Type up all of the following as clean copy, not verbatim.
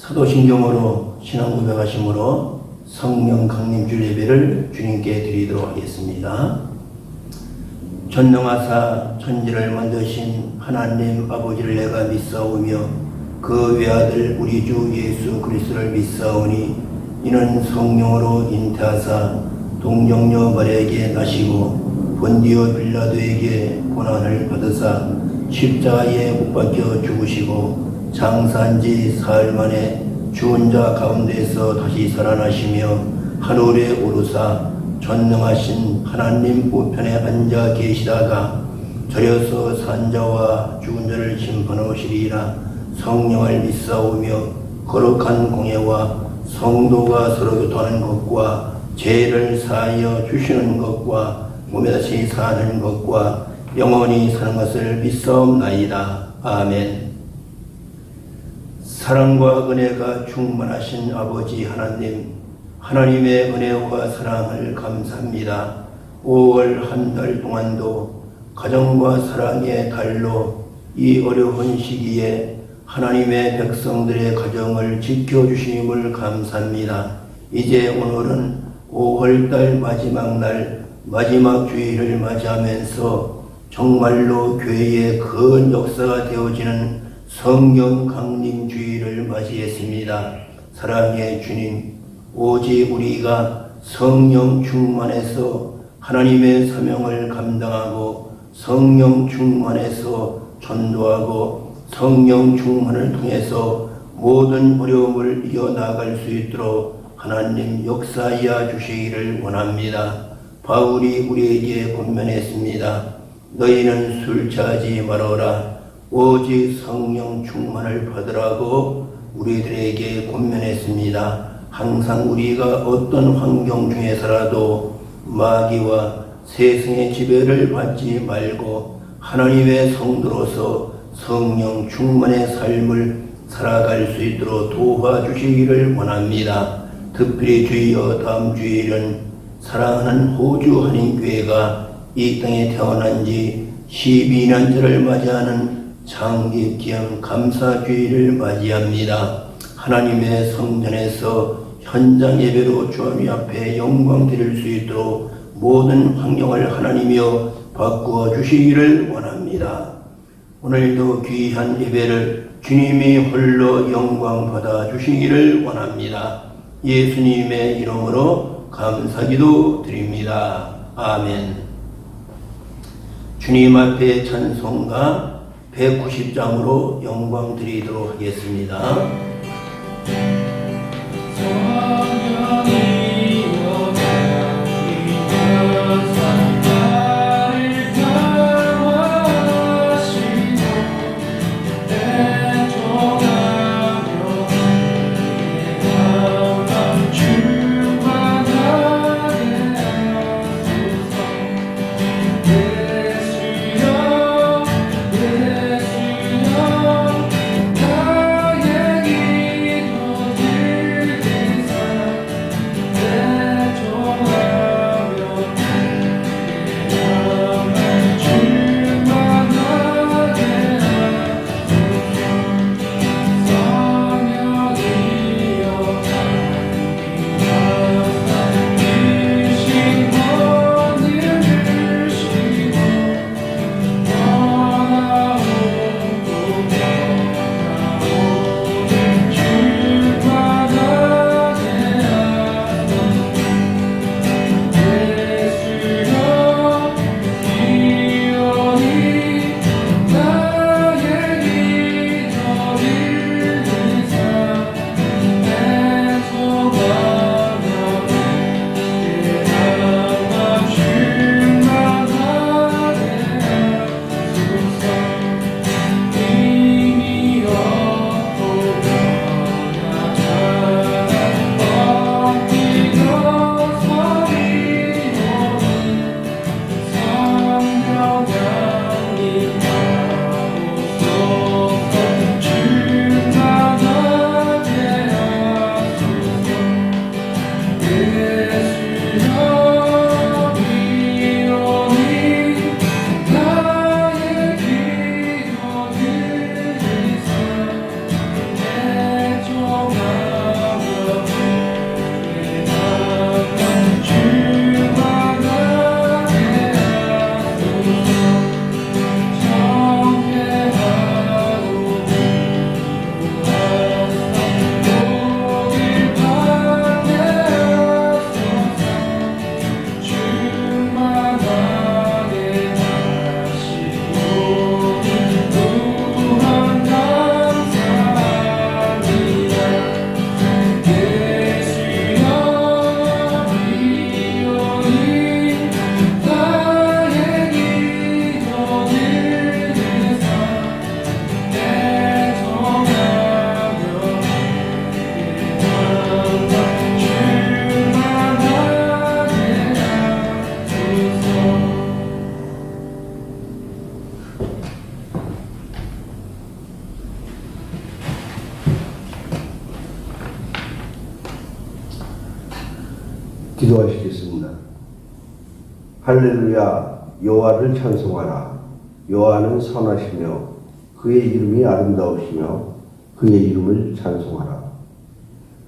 사도신경으로 신앙 고백하심으로 성령 강림주일 예배를 주님께 드리도록 하겠습니다. 전능하사 천지를 만드신 하나님 아버지를 내가 믿사오며 그 외아들 우리 주 예수 그리스도를 믿사오니 이는 성령으로 잉태하사 동정녀 마리아에게 나시고 본디오 빌라도에게 고난을 받으사 십자가에 못 박혀 죽으시고 장사한 지 사흘 만에 죽은 자 가운데서 다시 살아나시며 하늘에 오르사 전능하신 하나님 우편에 앉아 계시다가 절여서 산 자와 죽은 자를 심판하시리라. 성령을 믿사오며 거룩한 공예와 성도가 서로 교통하는 것과 죄를 사하여 주시는 것과 몸에 다시 사는 것과 영원히 사는 것을 믿사옵나이다. 아멘. 사랑과 은혜가 충만하신 아버지 하나님, 하나님의 은혜와 사랑을 감사합니다. 5월 한 달 동안도 가정과 사랑의 달로 이 어려운 시기에 하나님의 백성들의 가정을 지켜주심을 감사합니다. 이제 오늘은 5월달 마지막 날 마지막 주일을 맞이하면서 정말로 교회의 큰 역사가 되어지는 성령 강림 주일을 맞이했습니다. 사랑의 주님, 오직 우리가 성령 충만해서 하나님의 사명을 감당하고 성령 충만해서 전도하고 성령 충만을 통해서 모든 어려움을 이겨나갈 수 있도록 하나님 역사하여 주시기를 원합니다. 바울이 우리에게 권면했습니다. 너희는 술 취하지 말아라. 오직 성령 충만을 받으라고 우리들에게 권면했습니다. 항상 우리가 어떤 환경 중에서라도 마귀와 세상의 지배를 받지 말고 하나님의 성도로서 성령 충만의 삶을 살아갈 수 있도록 도와주시기를 원합니다. 특별히 주여 다음 주일은 사랑하는 호주 한인교회가 이 땅에 태어난 지 12년째를 맞이하는 장기기념 감사주일을 맞이합니다. 하나님의 성전에서 현장 예배로 주님 앞에 영광 드릴 수 있도록 모든 환경을 하나님이여 바꾸어 주시기를 원합니다. 오늘도 귀한 예배를 주님이 홀로 영광 받아 주시기를 원합니다. 예수님의 이름으로 감사기도 드립니다. 아멘. 주님 앞에 찬송가 190장으로 영광 드리도록 하겠습니다. 예수여 기도하시겠습니다. 할렐루야. 여호와를 찬송하라. 여호와는 선하시며 그의 이름이 아름다우시며 그의 이름을 찬송하라.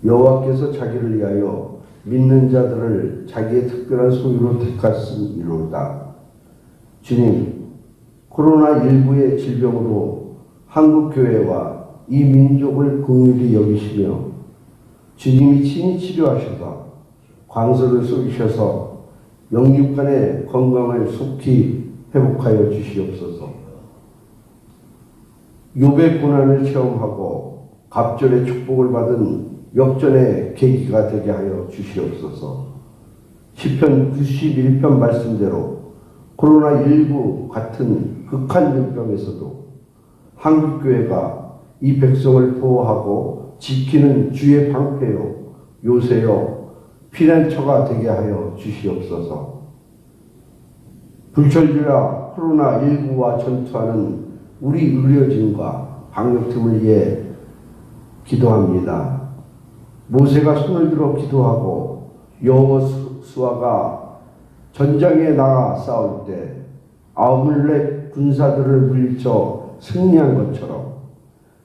여호와께서 자기를 위하여 믿는 자들을 자기의 특별한 소유로 택하심이로다. 주님, 코로나19의 질병으로 한국교회와 이 민족을 긍휼히 여기시며 주님이 친히 치료하셔서 광설을 쏘이셔서 영육간의 건강을 속히 회복하여 주시옵소서. 욥의 고난을 체험하고 갑절의 축복을 받은 역전의 계기가 되게 하여 주시옵소서. 시편 91편 말씀대로 코로나19 같은 극한 질병에서도 한국교회가 이 백성을 보호하고 지키는 주의 방패요, 요새요, 피난처가 되게 하여 주시옵소서. 불철주야 코로나19와 전투하는 우리 의료진과 방역팀을 위해 기도합니다. 모세가 손을 들어 기도하고 여호수아가 전장에 나가 싸울 때 아말렉 군사들을 물리쳐 승리한 것처럼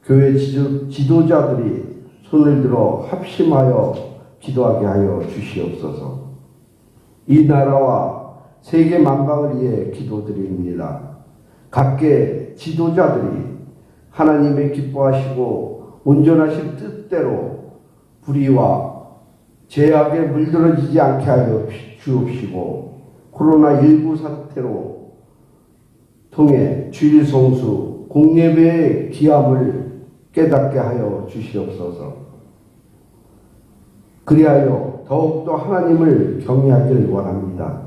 교회 지도자들이 손을 들어 합심하여 기도하게 하여 주시옵소서. 이 나라와 세계 만방을 위해 기도드립니다. 각계 지도자들이 하나님의 기뻐하시고 온전하신 뜻대로 불의와 죄악에 물들어지지 않게 하여 주옵시고 코로나19 사태로 통해 주일 성수, 공예배의 귀함을 깨닫게 하여 주시옵소서. 그리하여 더욱더 하나님을 경외하기를 원합니다.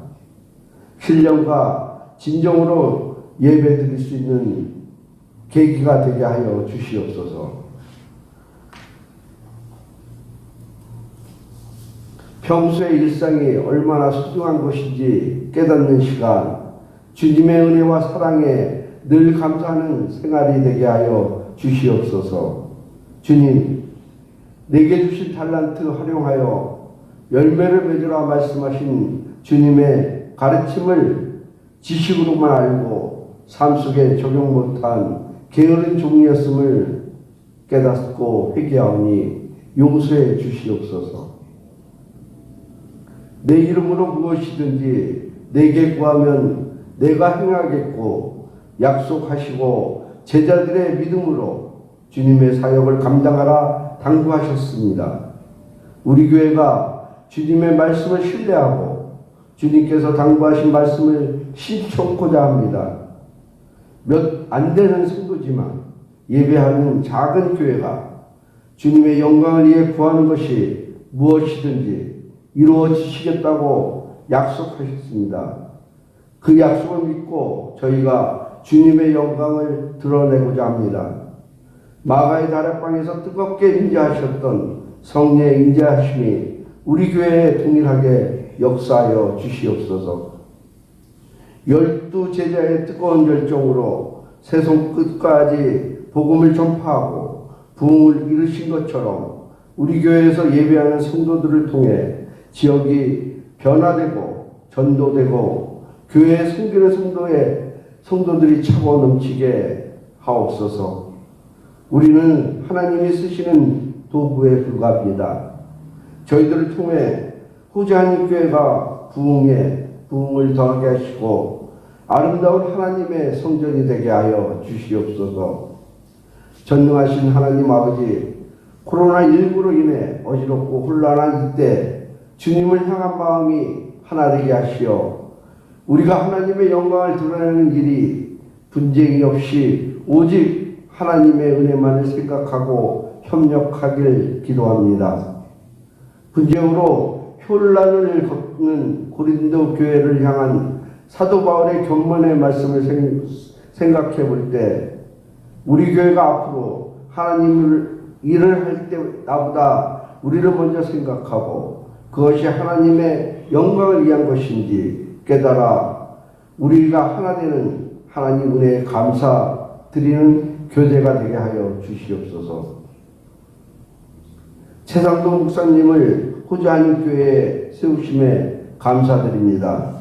신령과 진정으로 예배드릴 수 있는 계기가 되게 하여 주시옵소서. 평소의 일상이 얼마나 소중한 것인지 깨닫는 시간, 주님의 은혜와 사랑에 늘 감사하는 생활이 되게 하여 주시옵소서. 주님, 내게 주신 달란트 활용하여 열매를 맺으라 말씀하신 주님의 가르침을 지식으로만 알고 삶 속에 적용 못한 게으른 종이었음을 깨닫고 회개하오니 용서해 주시옵소서. 내 이름으로 무엇이든지 내게 구하면 내가 행하겠고 약속하시고 제자들의 믿음으로 주님의 사역을 감당하라 당부하셨습니다. 우리 교회가 주님의 말씀을 신뢰하고 주님께서 당부하신 말씀을 신청코자 합니다. 몇 안 되는 성도지만 예배하는 작은 교회가 주님의 영광을 위해 구하는 것이 무엇이든지 이루어지시겠다고 약속하셨습니다. 그 약속을 믿고 저희가 주님의 영광을 드러내고자 합니다. 마가의 다락방에서 뜨겁게 임재하셨던 성령의 임재하심이 우리 교회에 동일하게 역사하여 주시옵소서. 12 제자의 뜨거운 열정으로 세상 끝까지 복음을 전파하고 부흥을 이루신 것처럼 우리 교회에서 예배하는 성도들을 통해 지역이 변화되고 전도되고 교회에 섬기는 성도들이 차고 넘치게 하옵소서. 우리는 하나님이 쓰시는 도구에 불과합니다. 저희들을 통해 후자님 교회가 부흥을 더하게 하시고 아름다운 하나님의 성전이 되게 하여 주시옵소서. 전능하신 하나님 아버지, 코로나19로 인해 어지럽고 혼란한 이때 주님을 향한 마음이 하나 되게 하시어 우리가 하나님의 영광을 드러내는 일이 분쟁이 없이 오직 하나님의 은혜만을 생각하고 협력하길 기도합니다. 분쟁으로 혼란을 겪는 고린도 교회를 향한 사도 바울의 견문의 말씀을 생각해 볼 때 우리 교회가 앞으로 하나님을 일을 할 때 나보다 우리를 먼저 생각하고 그것이 하나님의 영광을 위한 것인지 깨달아 우리가 하나 되는 하나님 은혜에 감사드리는 교제가 되게 하여 주시옵소서. 최상도 목사님을 호주하는 교회 세우심에 감사드립니다.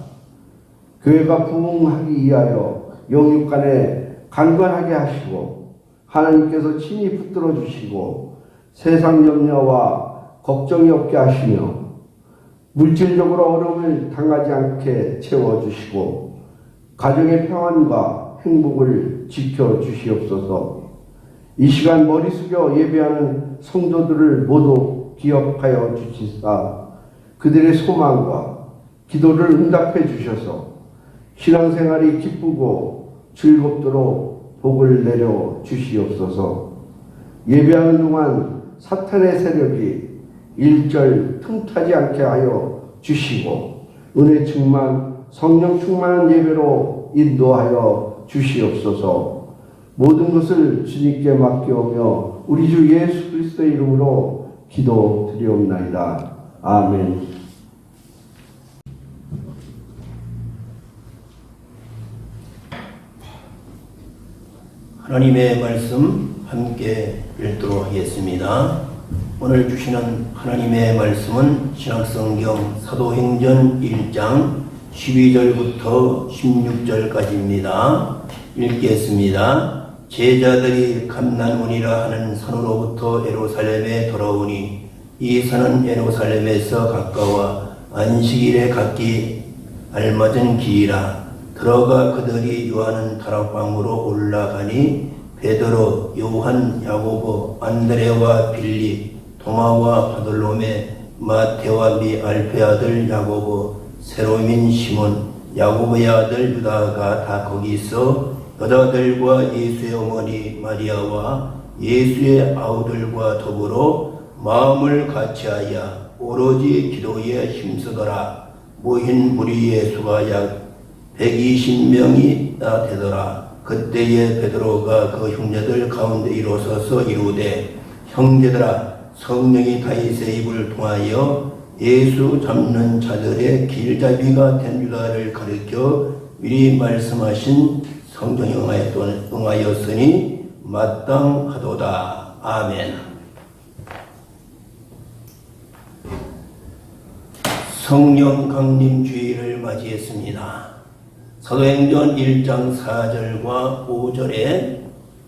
교회가 부흥하기 위하여 영육간에 강건하게 하시고 하나님께서 친히 붙들어 주시고 세상 염려와 걱정이 없게 하시며 물질적으로 어려움을 당하지 않게 채워주시고 가정의 평안과 행복을 지켜주시옵소서. 이 시간 머리 숙여 예배하는 성도들을 모두 기억하여 주시사 그들의 소망과 기도를 응답해 주셔서 신앙생활이 기쁘고 즐겁도록 복을 내려 주시옵소서. 예배하는 동안 사탄의 세력이 일절 틈타지 않게 하여 주시고 은혜 충만 성령 충만한 예배로 인도하여 주시옵소서. 모든 것을 주님께 맡겨오며 우리 주 예수 그리스도의 이름으로 기도드리옵나이다. 아멘. 하나님의 말씀 함께 읽도록 하겠습니다. 오늘 주시는 하나님의 말씀은 신약성경 사도행전 1장 12절부터 16절까지입니다. 읽겠습니다. 제자들이 감난원이라 하는 산으로부터 예루살렘에 돌아오니 이 산은 예루살렘에서 가까워 안식일에 갖기 알맞은 길이라. 들어가 그들이 요하는 다락방으로 올라가니 베드로, 요한, 야고보, 안드레와 빌립, 도마와 바돌로메, 마테와 미 알페 아들 야고보, 세로민 시몬, 야고보의 아들 유다가 다 거기 있어 여자들과 예수의 어머니 마리아와 예수의 아우들과 더불어 마음을 같이하여 오로지 기도에 힘쓰더라. 모인 무리의 수가 약 120명이 다 되더라. 그때에 베드로가 그 형제들 가운데 일어서서 이르되 형제들아, 성령이 다윗의 입을 통하여 예수 잡는 자들의 길잡이가 된 유다를 가리켜 미리 말씀하신 성경에 응하였으니 마땅하도다. 아멘. 성령 강림 주일을 맞이했습니다. 사도행전 1장 4절과 5절에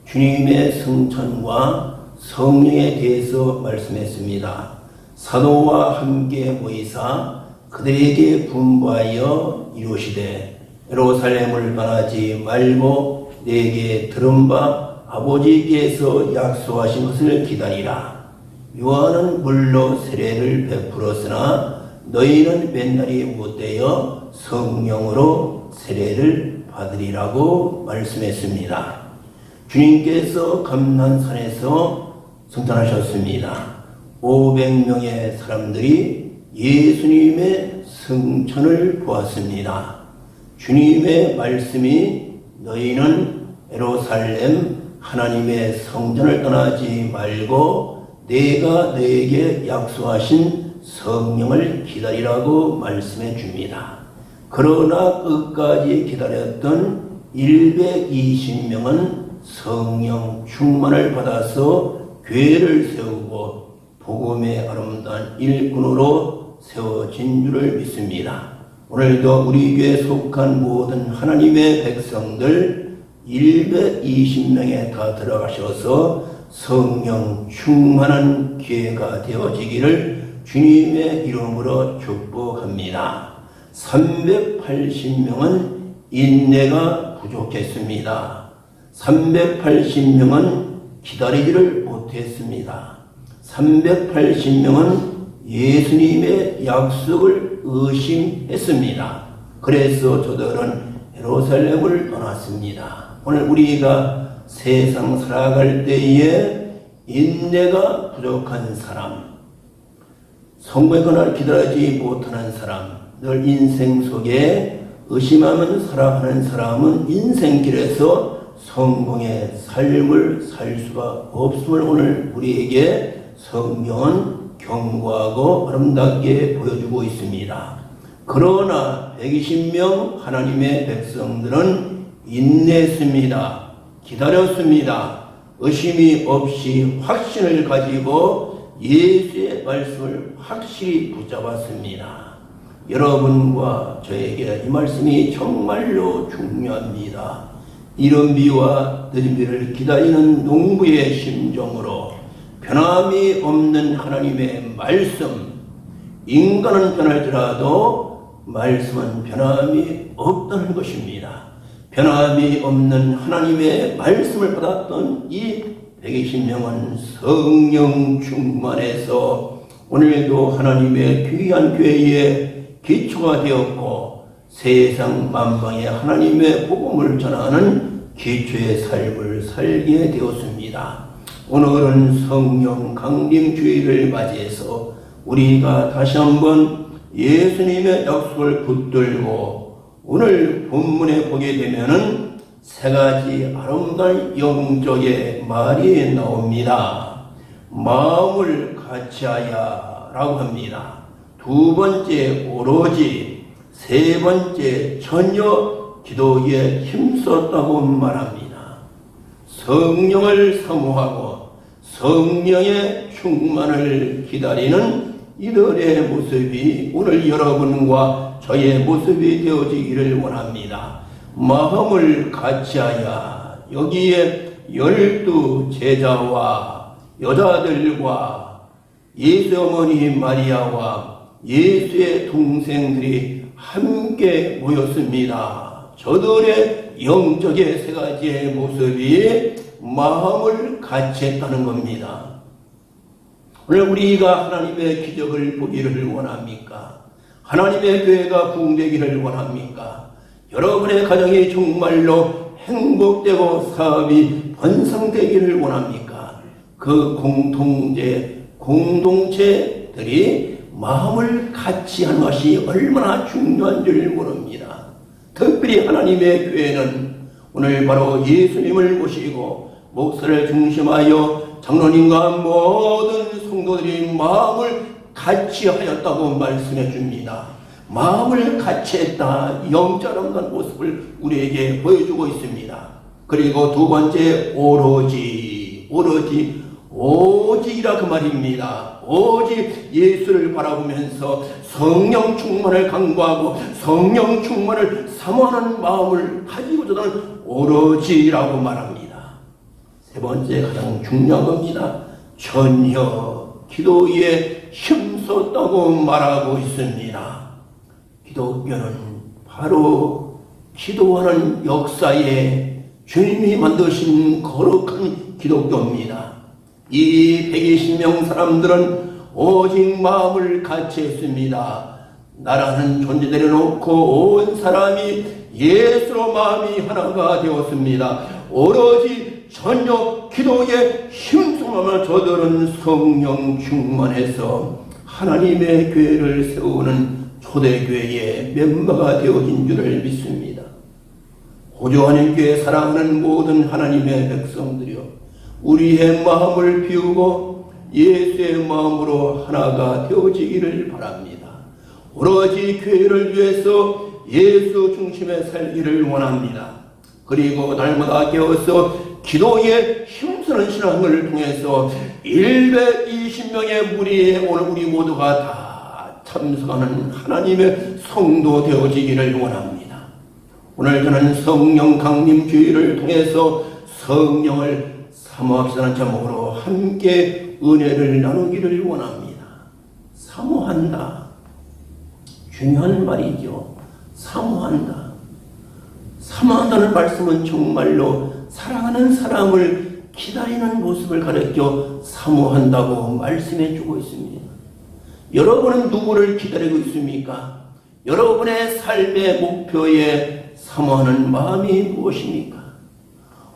주님의 승천과 성령에 대해서 말씀했습니다. 사도와 함께 모이사 그들에게 분부하여 이루시되 예루살렘을 떠나지 말고 내게 들은 바 아버지께서 약속하신 것을 기다리라. 요한은 물로 세례를 베풀었으나 너희는 맨날이 못되어 성령으로 세례를 받으리라고 말씀했습니다. 주님께서 감난산에서 승천하셨습니다. 500명의 사람들이 예수님의 승천을 보았습니다. 주님의 말씀이 너희는 예루살렘 하나님의 성전을 떠나지 말고 내가 너에게 약속하신 성령을 기다리라고 말씀해 줍니다. 그러나 끝까지 기다렸던 120명은 성령 충만을 받아서 교회를 세우고 복음의 아름다운 일꾼으로 세워진 줄을 믿습니다. 오늘도 우리 교회에 속한 모든 하나님의 백성들 120명에 다 들어가셔서 성령 충만한 기회가 되어지기를 주님의 이름으로 축복합니다. 380명은 인내가 부족했습니다. 380명은 기다리지를 못했습니다. 380명은 예수님의 약속을 의심했습니다. 그래서 저들은 예루살렘을 떠났습니다. 오늘 우리가 세상 살아갈 때에 인내가 부족한 사람, 성부의 그날 기다리지 못하는 사람, 늘 인생 속에 의심하면 살아가는 사람은 인생길에서 성공의 삶을 살 수가 없음을 오늘 우리에게 성경은 경고하고 아름답게 보여주고 있습니다. 그러나 120명 하나님의 백성들은 인내했습니다. 기다렸습니다. 의심이 없이 확신을 가지고 예수의 말씀을 확실히 붙잡았습니다. 여러분과 저에게 이 말씀이 정말로 중요합니다. 이른 비와 늦은 비를 기다리는 농부의 심정으로 변함이 없는 하나님의 말씀, 인간은 변할지라도 말씀은 변함이 없다는 것입니다. 변함이 없는 하나님의 말씀을 받았던 이 120명은 성령 충만해서 오늘도 하나님의 귀한 교회에 기초가 되었고 세상 만방에 하나님의 복음을 전하는 기초의 삶을 살게 되었습니다. 오늘은 성령 강림 주일을 맞이해서 우리가 다시 한번 예수님의 약속을 붙들고 오늘 본문에 보게 되면은 세 가지 아름다운 영적의 말이 나옵니다. 마음을 같이하여 라고 합니다. 두 번째 오로지, 세 번째 전혀 기도에 힘썼다고 말합니다. 성령을 사모하고 성령의 충만을 기다리는 이들의 모습이 오늘 여러분과 저의 모습이 되어지기를 원합니다. 마음을 같이하여 여기에 12 제자와 여자들과 예수 어머니 마리아와 예수의 동생들이 함께 모였습니다. 저들의 영적의 세 가지의 모습이 마음을 같이했다는 겁니다. 오늘 우리가 하나님의 기적을 보기를 원합니까? 하나님의 교회가 부흥되기를 원합니까? 여러분의 가정이 정말로 행복되고 사업이 번성되기를 원합니까? 그 공동체들이 마음을 같이 하는 것이 얼마나 중요한 줄 모릅니다. 특별히 하나님의 교회는 오늘 바로 예수님을 모시고 목사를 중심하여 장로님과 모든 성도들이 마음을 같이 하였다고 말씀해 줍니다. 마음을 같이 했다. 영적 아름다운 모습을 우리에게 보여주고 있습니다. 그리고 두 번째 오직이라 그 말입니다. 오직 예수를 바라보면서 성령 충만을 간구하고 성령 충만을 사모하는 마음을 가지고 저는 오로지라고 말합니다. 세 번째 가장 중요한 겁니다. 전혀 기도에 힘썼다고 말하고 있습니다. 기독교는 바로 기도하는 역사에 주님이 만드신 거룩한 기독교입니다. 이 120명 사람들은 오직 마음을 같이 했습니다. 나라는 존재 내려놓고 온 사람이 예수로 마음이 하나가 되었습니다. 오로지 전혀 기도에 힘쓰면 저들은 성령 충만해서 하나님의 교회를 세우는 초대교회의 멤버가 되어진 줄을 믿습니다. 호주 하나님교회 사랑하는 모든 하나님의 백성들이여, 우리의 마음을 비우고 예수의 마음으로 하나가 되어지기를 바랍니다. 오로지 교회를 위해서 예수 중심에 살기를 원합니다. 그리고 날마다 깨어서 기도에 힘쓰는 신앙을 통해서 120명의 무리에 오늘 우리 모두가 다 참석하는 하나님의 성도 되어지기를 원합니다. 오늘 저는 성령 강림 주의를 통해서 성령을 사모합시다는 제목으로 함께 은혜를 나누기를 원합니다. 사모한다. 중요한 말이죠. 사모한다. 사모한다는 말씀은 정말로 사랑하는 사람을 기다리는 모습을 가르쳐 사모한다고 말씀해 주고 있습니다. 여러분은 누구를 기다리고 있습니까? 여러분의 삶의 목표에 사모하는 마음이 무엇입니까?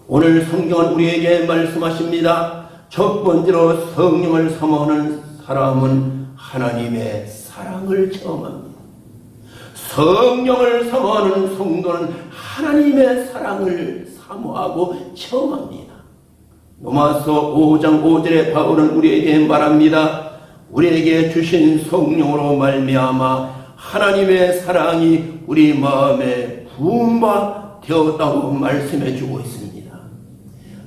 오늘 성경은 우리에게 말씀하십니다. 첫 번째로 성령을 사모하는 사람은 하나님의 사랑을 체험합니다. 성령을 사모하는 성도는 하나님의 사랑을 사모하고 체험합니다. 로마서 5장 5절에 바울은 우리에게 말합니다. 우리에게 주신 성령으로 말미암아 하나님의 사랑이 우리 마음에 부음바 되었다고 말씀해 주고 있습니다.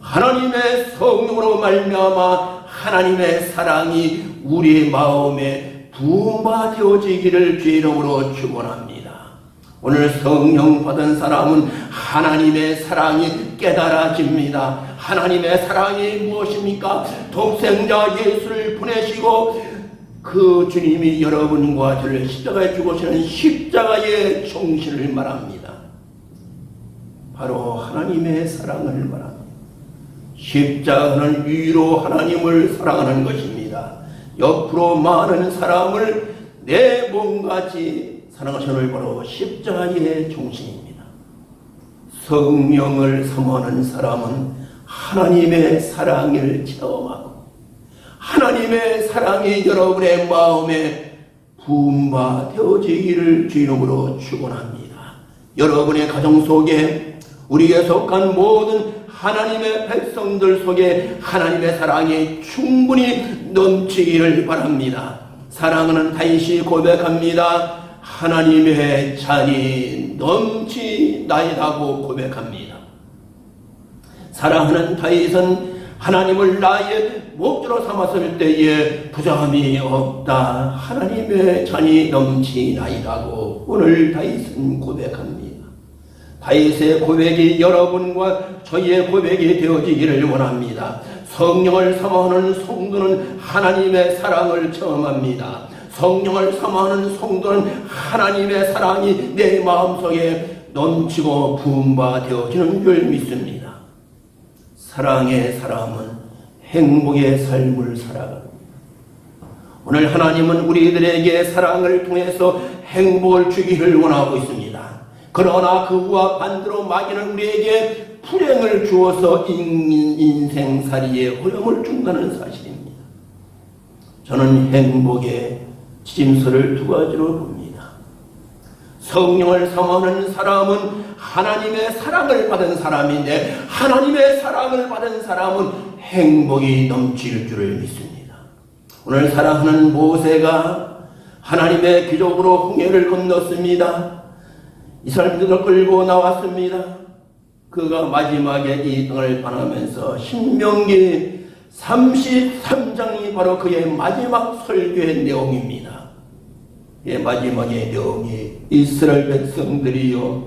하나님의 성령으로 말미암아 하나님의 사랑이 우리 마음에 부음받아지기를 주의 이름으로 축원합니다. 오늘 성령 받은 사람은 하나님의 사랑이 깨달아집니다. 하나님의 사랑이 무엇입니까? 독생자 예수를 보내시고 그 주님이 여러분과 저를 십자가에 죽으시는 십자가의 정신을 말합니다. 바로 하나님의 사랑을 말합니다. 십자가는 위로 하나님을 사랑하는 것입니다. 옆으로 많은 사람을 내 몸같이 사랑하시는 바로 십자가의 정신입니다. 성령을 사모하는 사람은 하나님의 사랑을 체험하고 하나님의 사랑이 여러분의 마음에 부음받아지기를 주 이름으로 축원합니다. 여러분의 가정 속에 우리에 속한 모든 하나님의 백성들 속에 하나님의 사랑이 충분히 넘치기를 바랍니다. 사랑하는 다윗이 고백합니다. 하나님의 잔이 넘치나이다고 고백합니다. 사랑하는 다윗은 하나님을 나의 목조로 삼았을 때에 부자함이 없다. 하나님의 잔이 넘치나이다고 오늘 다윗은 고백합니다. 다윗의 고백이 여러분과 저희의 고백이 되어지기를 원합니다. 성령을 사모하는 성도는 하나님의 사랑을 체험합니다. 성령을 사모하는 성도는 하나님의 사랑이 내 마음속에 넘치고 부음받아지는 줄 믿습니다. 사랑의 사람은 행복의 삶을 살아갑니다. 오늘 하나님은 우리들에게 사랑을 통해서 행복을 주기를 원하고 있습니다. 그러나 그와 반대로 마귀는 우리에게 불행을 주어서 인생살이의 어려움을 준다는 사실입니다. 저는 행복의 지침서를 두 가지로 봅니다. 성령을 사모하는 사람은 하나님의 사랑을 받은 사람인데 하나님의 사랑을 받은 사람은 행복이 넘칠 줄을 믿습니다. 오늘 사랑하는 모세가 하나님의 기적으로 홍해를 건넜습니다. 이스라엘들을 끌고 나왔습니다. 그가 마지막에 이 땅을 떠나면서 신명기 33장이 바로 그의 마지막 설교의 내용입니다. 예, 마지막의 내용이 이스라엘 백성들이여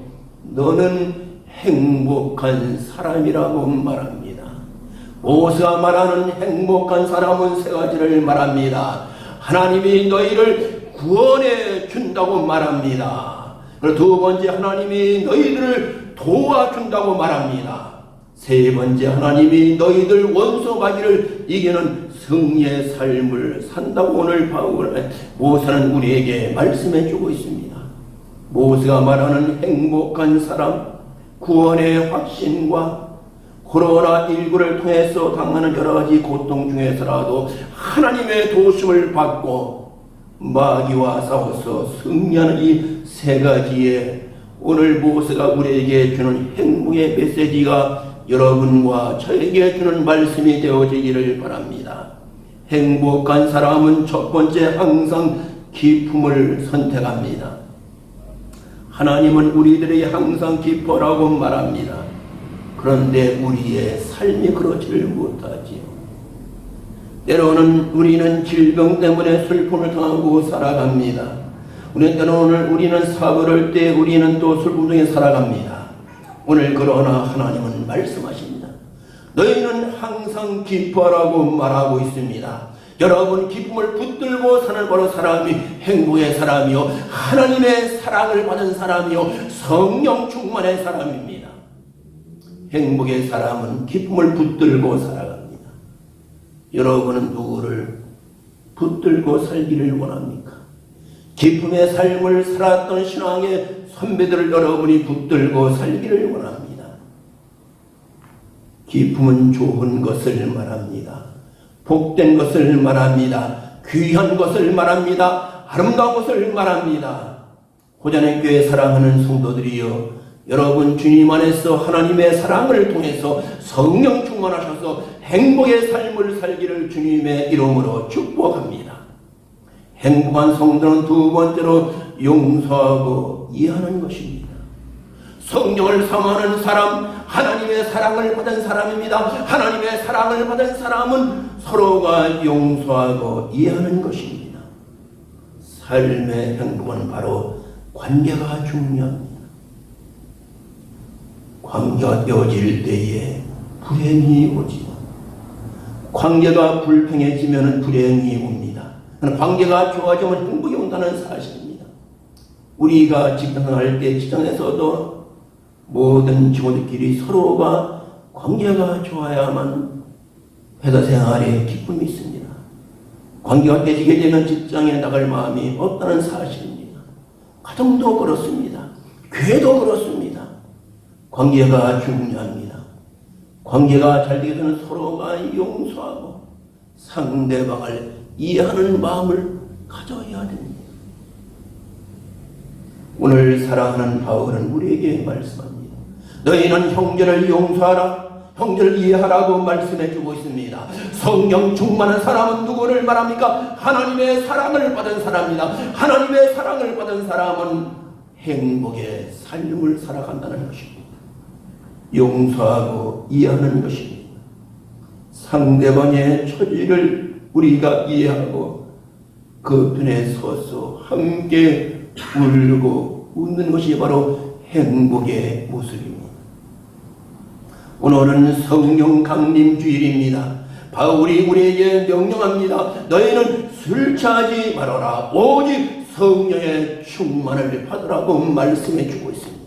너는 행복한 사람이라고 말합니다. 모세가 말하는 행복한 사람은 세 가지를 말합니다. 하나님이 너희를 구원해 준다고 말합니다. 그리고 두 번째 하나님이 너희들을 도와준다고 말합니다. 세 번째 하나님이 너희들 원수 마귀를 이기는 승리의 삶을 산다고 오늘 모세는 우리에게 말씀해 주고 있습니다. 모세가 말하는 행복한 사람, 구원의 확신과 코로나19를 통해서 당하는 여러 가지 고통 중에서라도 하나님의 도심을 받고 마귀와 싸워서 승리하는 이 세 가지의 오늘 모세가 우리에게 주는 행복의 메시지가 여러분과 저에게 주는 말씀이 되어지기를 바랍니다. 행복한 사람은 첫 번째 항상 기쁨을 선택합니다. 하나님은 우리들에게 항상 기뻐라고 말합니다. 그런데 우리의 삶이 그렇지를 못하지요. 때로는 우리는 질병 때문에 슬픔을 당하고 살아갑니다. 때로는 우리는 사고를 할 때 우리는 또 슬픔 중에 살아갑니다. 오늘 그러나 하나님은 말씀하십니다. 너희는 항상 기뻐라고 말하고 있습니다. 여러분 기쁨을 붙들고 사는 바로 사람이 행복의 사람이요 하나님의 사랑을 받은 사람이요 성령 충만의 사람입니다. 행복의 사람은 기쁨을 붙들고 살아갑니다. 여러분은 누구를 붙들고 살기를 원합니까? 기쁨의 삶을 살았던 신앙의 선배들을 여러분이 붙들고 살기를 원합니다. 기쁨은 좋은 것을 말합니다. 복된 것을 말합니다. 귀한 것을 말합니다. 아름다운 것을 말합니다. 고자는 교회 사랑하는 성도들이여 여러분 주님 안에서 하나님의 사랑을 통해서 성령 충만하셔서 행복의 삶을 살기를 주님의 이름으로 축복합니다. 행복한 성도는 두 번째로 용서하고 이해하는 것입니다. 성령을 사모하는 사람, 하나님의 사랑을 받은 사람입니다. 하나님의 사랑을 받은 사람은 서로가 용서하고 이해하는 것입니다. 삶의 행복은 바로 관계가 중요합니다. 관계가 깨어질 때에 불행이 오지. 관계가 불평해지면 불행이 옵니다. 관계가 좋아지면 행복이 온다는 사실입니다. 우리가 직장생활할 때 직장에서도 모든 직원들끼리 서로가 관계가 좋아야만 회사 생활에 기쁨이 있습니다. 관계가 깨지게 되면 직장에 나갈 마음이 없다는 사실입니다. 가정도 그렇습니다. 교회도 그렇습니다. 관계가 중요합니다. 관계가 잘 되게 되면 서로가 용서하고 상대방을 이해하는 마음을 가져야 됩니다. 오늘 사랑하는 바울은 우리에게 말씀합니다. 너희는 형제를 용서하라, 형제를 이해하라고 말씀해주고 있습니다. 성령 충만한 사람은 누구를 말합니까? 하나님의 사랑을 받은 사람입니다. 하나님의 사랑을 받은 사람은 행복의 삶을 살아간다는 것입니다. 용서하고 이해하는 것입니다. 상대방의 처지를 우리가 이해하고 그 편에 서서 함께 울고 웃는 것이 바로 행복의 모습입니다. 오늘은 성령 강림 주일입니다. 바울이 우리에게 명령합니다. 너희는 술 취하지 말아라. 오직 성령의 충만을 받으라고 말씀해 주고 있습니다.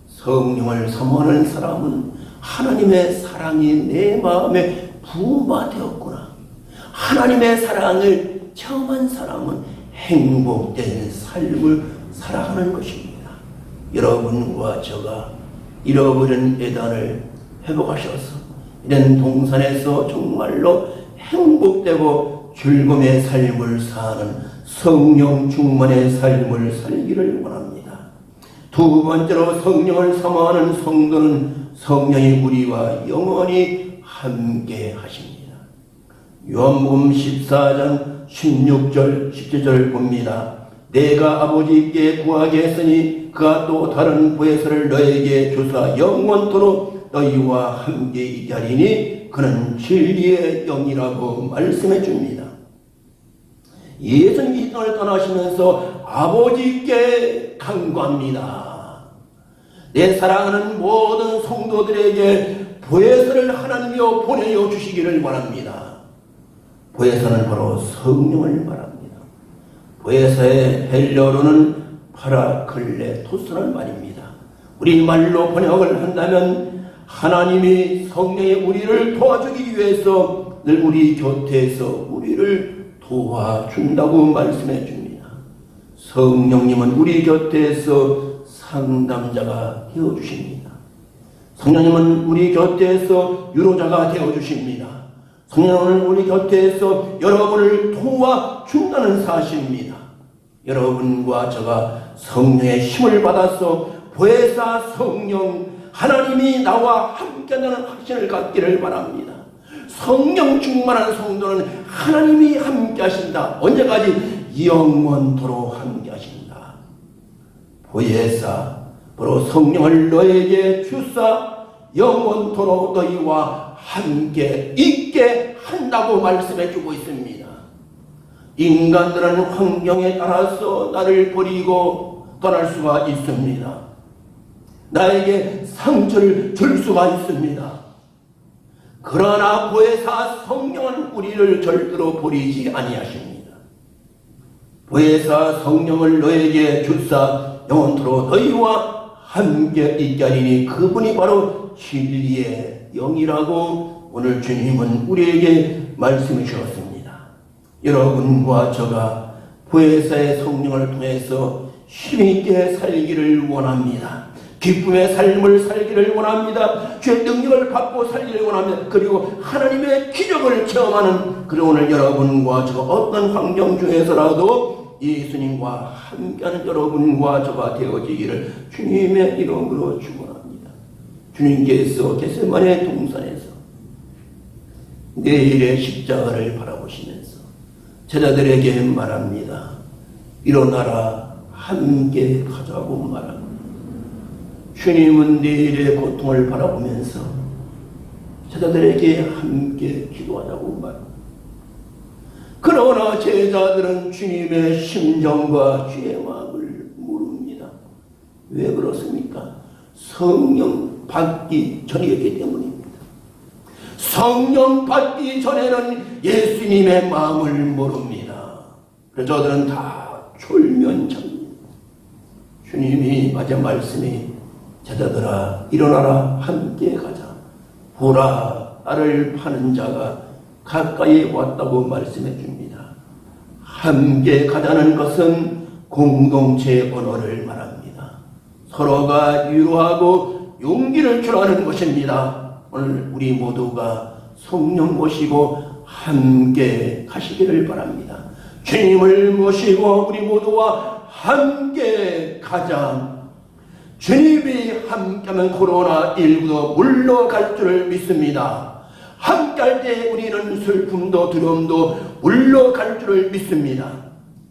성령을 사모하는 사람은 하나님의 사랑이 내 마음에 부음화되었구나. 하나님의 사랑을 체험한 사람은 행복된 삶을 살아가는 것입니다. 여러분과 저가 잃어버린 예단을 회복하셔서 이런 동산에서 정말로 행복되고 즐거움의 삶을 사는 성령 충만의 삶을 살기를 원합니다. 두 번째로 성령을 사모하는 성도는 성령이 우리와 영원히 함께 하십니다. 요한복음 14장 16절 17절 봅니다. 내가 아버지께 구하게 했으니 그가 또 다른 보혜사를 너에게 주사 영원토록 너희와 함께 있게 하리니 그는 진리의 영이라고 말씀해 줍니다. 예수님이 이 땅을 떠나시면서 아버지께 간구합니다. 내 사랑하는 모든 성도들에게 보혜사를 하나님이여 보내어 주시기를 원합니다. 보혜사는 바로 성령을 말합니다. 보혜사의 헬라어로는 파라클레토스라는 말입니다. 우리말로 번역을 한다면 하나님이 성령의 우리를 도와주기 위해서 늘 우리 곁에서 우리를 도와준다고 말씀해 줍니다. 성령님은 우리 곁에서 상담자가 되어주십니다. 성령님은 우리 곁에서 유로자가 되어주십니다. 성령은 우리 곁에서 여러분을 도와준다는 사실입니다. 여러분과 저가 성령의 힘을 받아서 보혜사 성령 하나님이 나와 함께한다는 확신을 갖기를 바랍니다. 성령 충만한 성도는 하나님이 함께 하신다. 언제까지? 영원토록 함께 하신다. 보혜사 바로 성령을 너에게 주사 영원토록 너희와 함께 있게 한다고 말씀해 주고 있습니다. 인간들은 환경에 따라서 나를 버리고 떠날 수가 있습니다. 나에게 상처를 줄 수가 있습니다. 그러나 보혜사 성령은 우리를 절대로 버리지 아니하십니다. 보혜사 성령을 너에게 주사 영원토록 너희와 함께 있게 하리니 그분이 바로 진리의 영이라고 오늘 주님은 우리에게 말씀해 주셨습니다. 여러분과 저가 보혜사의 성령을 통해서 힘있게 살기를 원합니다. 기쁨의 삶을 살기를 원합니다. 주의 능력을 받고 살기를 원합니다. 그리고 하나님의 기적을 체험하는 그리고 오늘 여러분과 저가 어떤 환경 중에서라도 예수님과 함께하는 여러분과 저가 되어지기를 주님의 이름으로 축원합니다. 주님께서 겟세마네 동산에서 내일의 십자가를 바라보시면서 제자들에게 말합니다. 일어나라 함께 가자고 말합니다. 주님은 내일의 고통을 바라보면서 제자들에게 함께 기도하자고 말합니다. 그러나 제자들은 주님의 심정과 주의 마음을 모릅니다. 왜 그렇습니까? 성령 받기 전이었기 때문입니다. 성령 받기 전에는 예수님의 마음을 모릅니다. 그래서 저들은 다 졸면장입니다. 주님이 맞아 말씀이 제자들아 일어나라 함께 가자. 보라 나를 파는 자가 가까이 왔다고 말씀해 줍니다. 함께 가자는 것은 공동체 언어를 말합니다. 서로가 위로하고 용기를 주라는 것입니다. 오늘 우리 모두가 성령 모시고 함께 가시기를 바랍니다. 주님을 모시고 우리 모두와 함께 가자. 주님이 함께하면 코로나19도 물러갈 줄을 믿습니다. 함께할 때 우리는 슬픔도 두려움도 물러갈 줄을 믿습니다.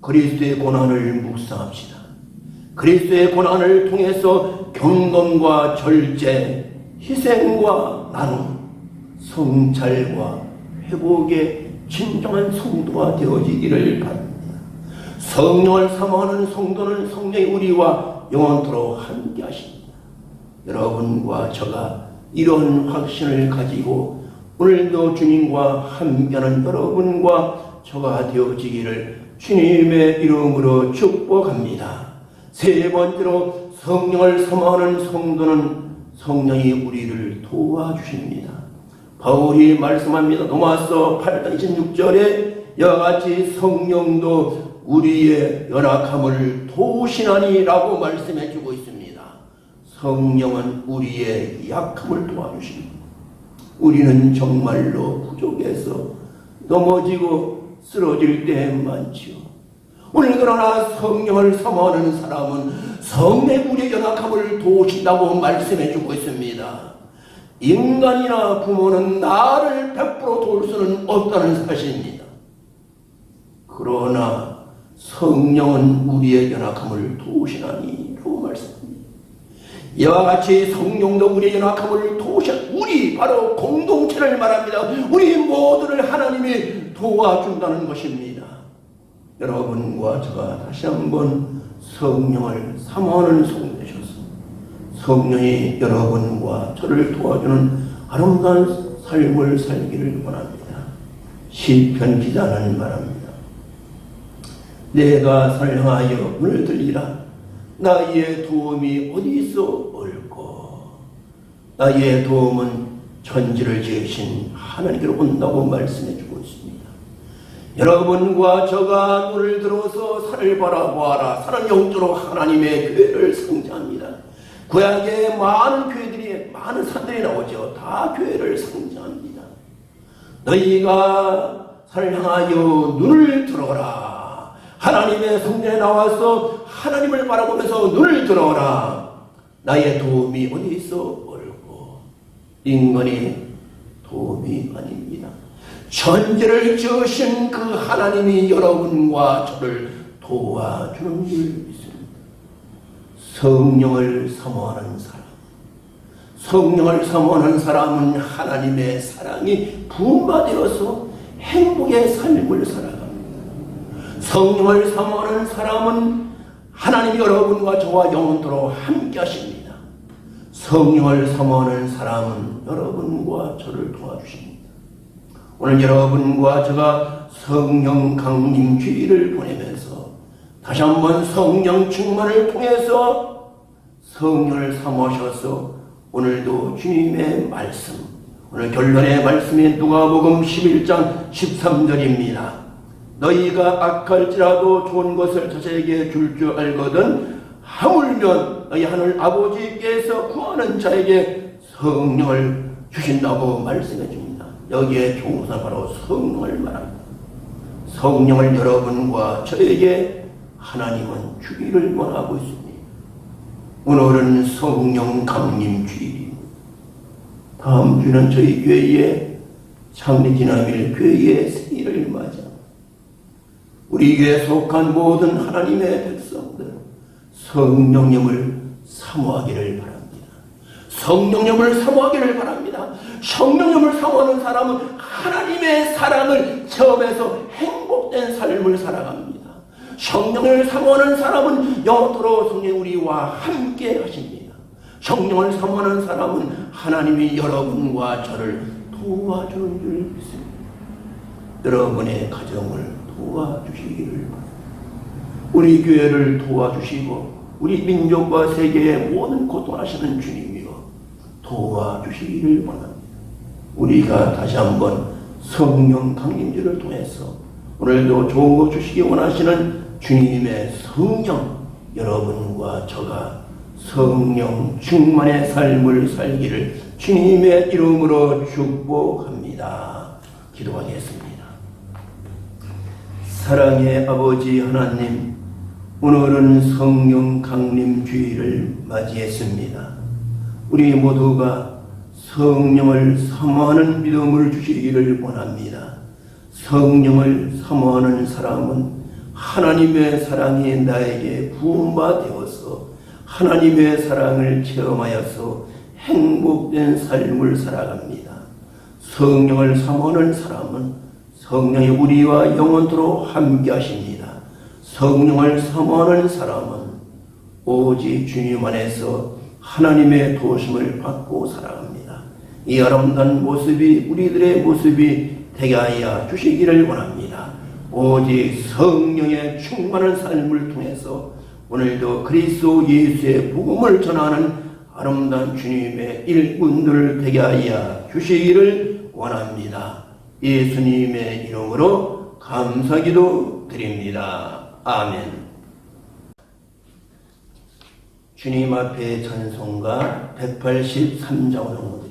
그리스도의 고난을 묵상합시다. 그리스도의 고난을 통해서 경건과 절제, 희생과 나눔, 성찰과 회복의 진정한 성도가 되어지기를 바랍니다. 성령을 사모하는 성도는 성령이 우리와 영원토록 함께 하십니다. 여러분과 저가 이런 확신을 가지고 오늘도 주님과 함께하는 여러분과 저가 되어지기를 주님의 이름으로 축복합니다. 세 번째로 성령을 사모하는 성도는 성령이 우리를 도와주십니다. 바울이 말씀합니다. 로마서 8장 26절에 이와 같이 성령도 우리의 연약함을 도우시나니 라고 말씀해 주고 있습니다. 성령은 우리의 약함을 도와주십니다. 우리는 정말로 부족해서 넘어지고 쓰러질 때 많지요. 오늘 그러나 성령을 사모하는 사람은 성령 우리의 연약함을 도우신다고 말씀해 주고 있습니다. 인간이나 부모는 나를 100% 도울 수는 없다는 사실입니다. 그러나 성령은 우리의 연약함을 도우시나니 라고 말씀합니다. 이와 같이 성령도 우리의 연약함을 도우셔 우리 바로 공동체를 말합니다. 우리 모두를 하나님이 도와준다는 것입니다. 여러분과 제가 다시 한번 성령을 사모하는 성도 되셔서 성령이 여러분과 저를 도와주는 아름다운 삶을 살기를 원합니다. 시편 기자는 말합니다. 내가 설령하여 문을 들리라. 나의 도움이 어디서 올고 나의 도움은 천지를 지으신 하나님께로 온다고 말씀해 주고 있습니다. 여러분과 저가 눈을 들어서 산을 바라보아라. 산은 영적으로 하나님의 교회를 상징합니다. 구약에 많은 교회들이 많은 산들이 나오죠. 다 교회를 상징합니다. 너희가 산을 향하여 눈을 들어라. 하나님의 성전에 나와서 하나님을 바라보면서 눈을 들어라. 나의 도움이 어디서 올고 인간의 도움이 아닙니다. 천지를 지으신 그 하나님이 여러분과 저를 도와주는 줄 믿습니다. 성령을 사모하는 사람, 성령을 사모하는 사람은 하나님의 사랑이 부음받아서 행복의 삶을 살아갑니다. 성령을 사모하는 사람은 하나님이 여러분과 저와 영원토록 함께 하십니다. 성령을 사모하는 사람은 여러분과 저를 도와주십니다. 오늘 여러분과 제가 성령 강림 주의를 보내면서 다시 한번 성령 충만을 통해서 성령을 사모하셔서 오늘도 주님의 말씀, 오늘 결론의 말씀이 누가복음 11장 13절입니다. 너희가 악할지라도 좋은 것을 자식에게 줄 줄 알거든 하물며 너희 하늘 아버지께서 구하는 자에게 성령을 주신다고 말씀해 줍니다. 여기에 종사 바로 성령을 말합니다. 성령을 여러분과 저에게 하나님은 주기를 원하고 있습니다. 오늘은 성령 강림 주일입니다. 다음 주는 저희 교회의 창립기념일 교회의 생일을 맞아 우리 교회에 속한 모든 하나님의 백성들 성령님을 사모하기를 바랍니다. 성령님을 사모하기를 바랍니다. 성령님을 사모하는 사람은 하나님의 사랑을 체험해서 행복된 삶을 살아갑니다. 성령을 사모하는 사람은 영원토록 성령 우리와 함께 하십니다. 성령을 사모하는 사람은 하나님이 여러분과 저를 도와주는 줄 믿습니다. 여러분의 가정을 도와주시기를 바랍니다. 우리 교회를 도와주시고 우리 민족과 세계의 모든 고통하시는 주님이여 도와주시기를 원합니다. 우리가 다시 한번 성령 강림주를 통해서 오늘도 좋은 것 주시기 원하시는 주님의 성령, 여러분과 저가 성령 충만의 삶을 살기를 주님의 이름으로 축복합니다. 기도하겠습니다. 사랑의 아버지 하나님, 오늘은 성령 강림 주일을 맞이했습니다. 우리 모두가 성령을 사모하는 믿음을 주시기를 원합니다. 성령을 사모하는 사람은 하나님의 사랑이 나에게 부음바 되어서 하나님의 사랑을 체험하여서 행복된 삶을 살아갑니다. 성령을 사모하는 사람은 성령이 우리와 영원토록 함께 하십니다. 성령을 사모하는 사람은 오직 주님 안에서 하나님의 도우심을 받고 살아갑니다. 이 아름다운 모습이 우리들의 모습이 되게 하여 주시기를 원합니다. 오직 성령의 충만한 삶을 통해서 오늘도 그리스도 예수의 복음을 전하는 아름다운 주님의 일꾼들을 되게 하여 주시기를 원합니다. 예수님의 이름으로 감사기도 드립니다. 아멘. 주님 앞에 찬송가 183장을 드립니다.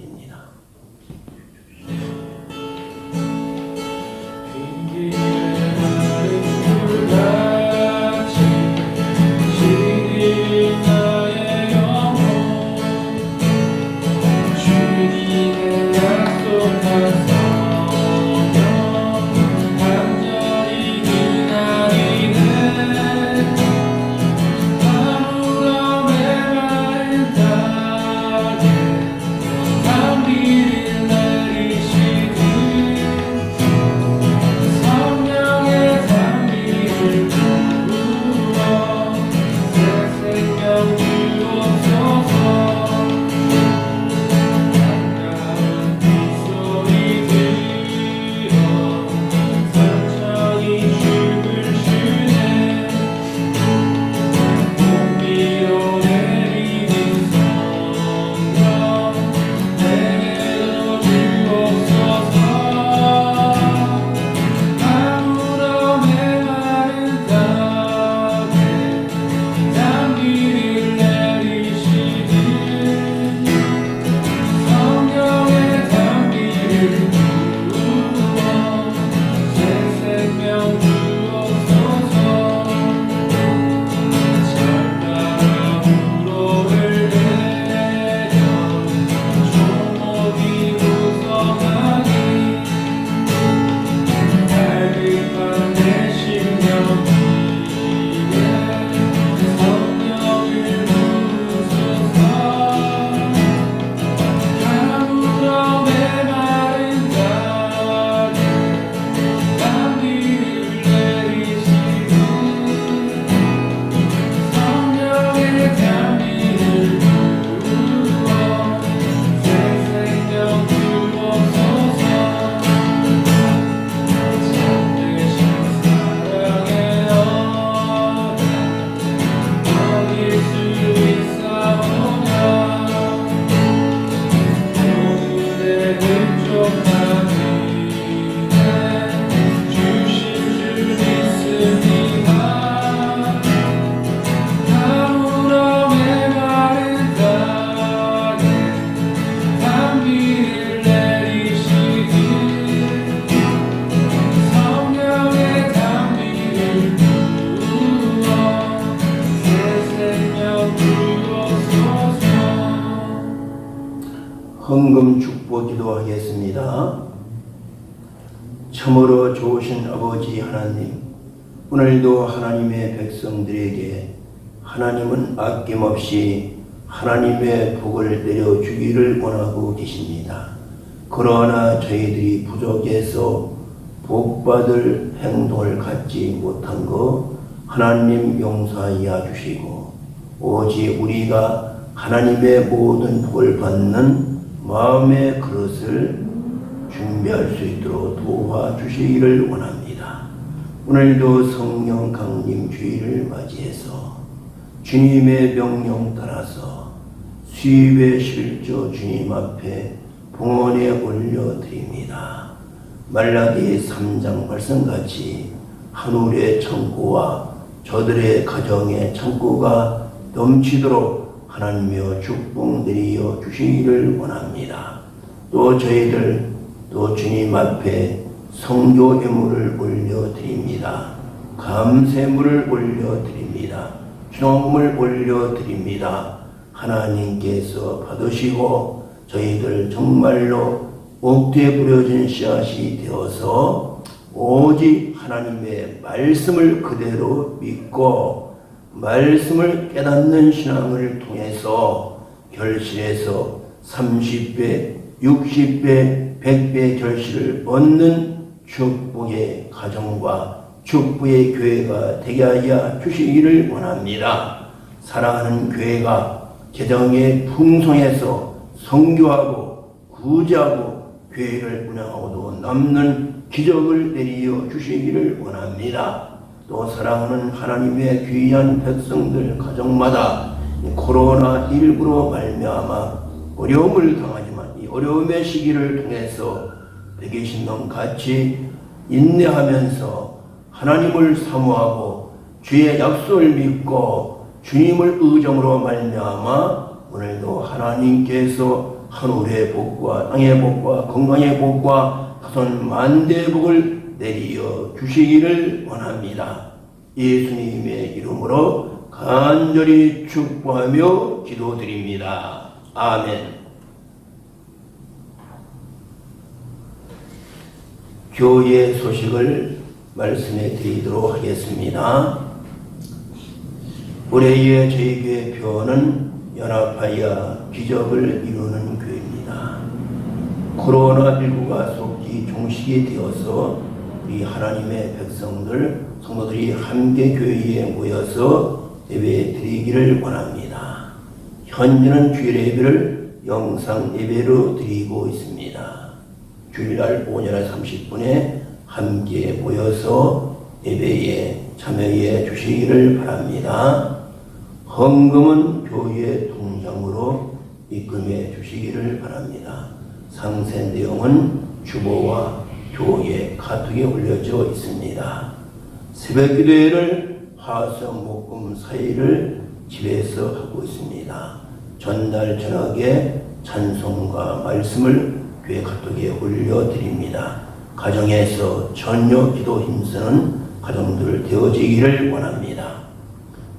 헌금 축복 기도하겠습니다. 참으로 좋으신 아버지 하나님, 오늘도 하나님의 백성들에게 하나님은 아낌없이 하나님의 복을 내려주기를 원하고 계십니다. 그러나 저희들이 부족해서 복받을 행동을 갖지 못한 거 하나님 용서하여 주시고, 오직 우리가 하나님의 모든 복을 받는 마음의 그릇을 준비할 수 있도록 도와주시기를 원합니다. 오늘도 성령 강림 주일을 맞이해서 주님의 명령 따라서 수입의 실조 주님 앞에 봉헌에 올려드립니다. 말라기 3장 말씀같이 하늘의 창고와 저들의 가정의 창고가 넘치도록 하나님여 축복 내리어 주시기를 원합니다. 또 저희들 또 주님 앞에 성교 예물을 올려드립니다. 감세물을 올려드립니다. 기도금을 올려드립니다. 하나님께서 받으시고 저희들 정말로 옥대에 뿌려진 씨앗이 되어서 오직 하나님의 말씀을 그대로 믿고 말씀을 깨닫는 신앙을 통해서 결실해서 30배, 60배, 100배 결실을 얻는 축복의 가정과 축복의 교회가 되게 하여 주시기를 원합니다. 사랑하는 교회가 재정에 풍성해서 선교하고 구제하고 교회를 운영하고도 남는 기적을 내리어 주시기를 원합니다. 또 사랑하는 하나님의 귀한 백성들 가정마다 코로나19로 말미암아 어려움을 당하지만 이 어려움의 시기를 통해서 120년 같이 인내하면서 하나님을 사모하고 주의 약속을 믿고 주님을 의정으로 말미암아 오늘도 하나님께서 하늘의 복과 땅의 복과 건강의 복과 다선 만대의 복을 내리어 주시기를 원합니다. 예수님의 이름으로 간절히 축복하며 기도드립니다. 아멘. 교회 소식을 말씀해 드리도록 하겠습니다. 올해의 저희 교회 표는 연합하여 기적을 이루는 교회입니다. 코로나19가 속히 종식이 되어서 우리 하나님의 백성들, 성도들이 함께 교회에 모여서 예배 드리기를 원합니다. 현재는 주일 예배를 영상 예배로 드리고 있습니다. 주일날 오전 30분에 함께 모여서 예배에 참여해 주시기를 바랍니다. 헌금은 교회 통장으로 입금해 주시기를 바랍니다. 상세 내용은 주보와 교회 카톡에 올려져 있습니다. 새벽 기도회를 화성 목금 사이를 집에서 하고 있습니다. 전날 저녁에 찬송과 말씀을 교회 카톡에 올려드립니다. 가정에서 전혀 기도 힘쓰는 가정들 되어지기를 원합니다.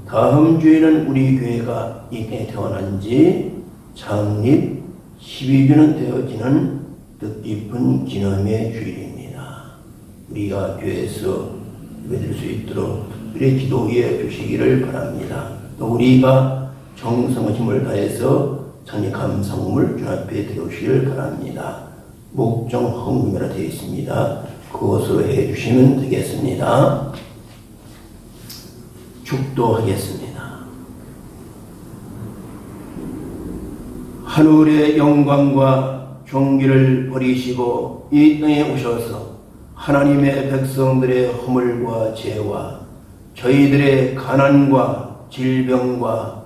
다음 주에는 우리 교회가 이 땅에 태어난 지 창립 12주년 되어지는 뜻깊은 기념의 주일입니다. 우리가 교회에서 예배드릴 수 있도록 특별히 기도해 주시기를 바랍니다. 또 우리가 정성과 힘을 다해서 창립 감사금을 주 앞에 드리시기를 바랍니다. 목정 헌금이라 되어 있습니다. 그것으로 해주시면 되겠습니다. 축도하겠습니다. 하늘의 영광과 존귀를 버리시고 이 땅에 오셔서 하나님의 백성들의 허물과 죄와 저희들의 가난과 질병과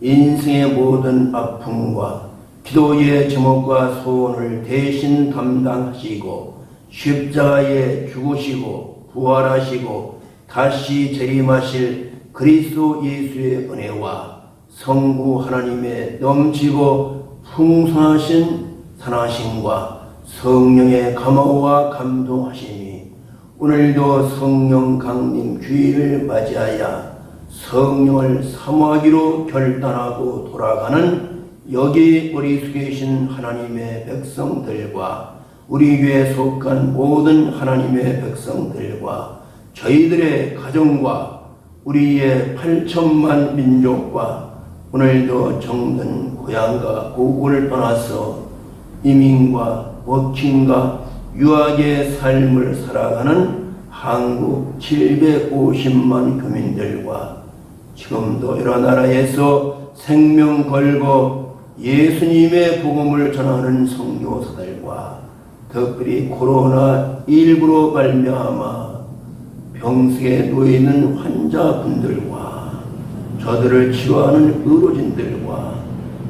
인생의 모든 아픔과 기도의 제목과 소원을 대신 담당하시고 십자가에 죽으시고 부활하시고 다시 재림하실 그리스도 예수의 은혜와 성부 하나님의 넘치고 풍성하신 산하심과 성령의 감화와 감동하심이 오늘도 성령 강림 주일을 맞이하여 성령을 사모하기로 결단하고 돌아가는 여기 머리 숙에 계신 하나님의 백성들과 우리 교회에 속한 모든 하나님의 백성들과 저희들의 가정과 우리의 8천만 민족과 오늘도 정든 고향과 고국을 떠나서 이민과 워킹과 유학의 삶을 살아가는 한국 750만 교민들과 지금도 여러 나라에서 생명 걸고 예수님의 복음을 전하는 선교사들과 특별히 코로나19로 말미암아 병석에 놓여있는 환자분들과 저들을 치료하는 의료진들과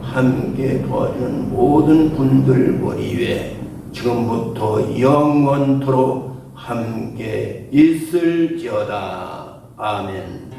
함께 도와주는 모든 분들 머리 위에 지금부터 영원토록 함께 있을지어다. 아멘.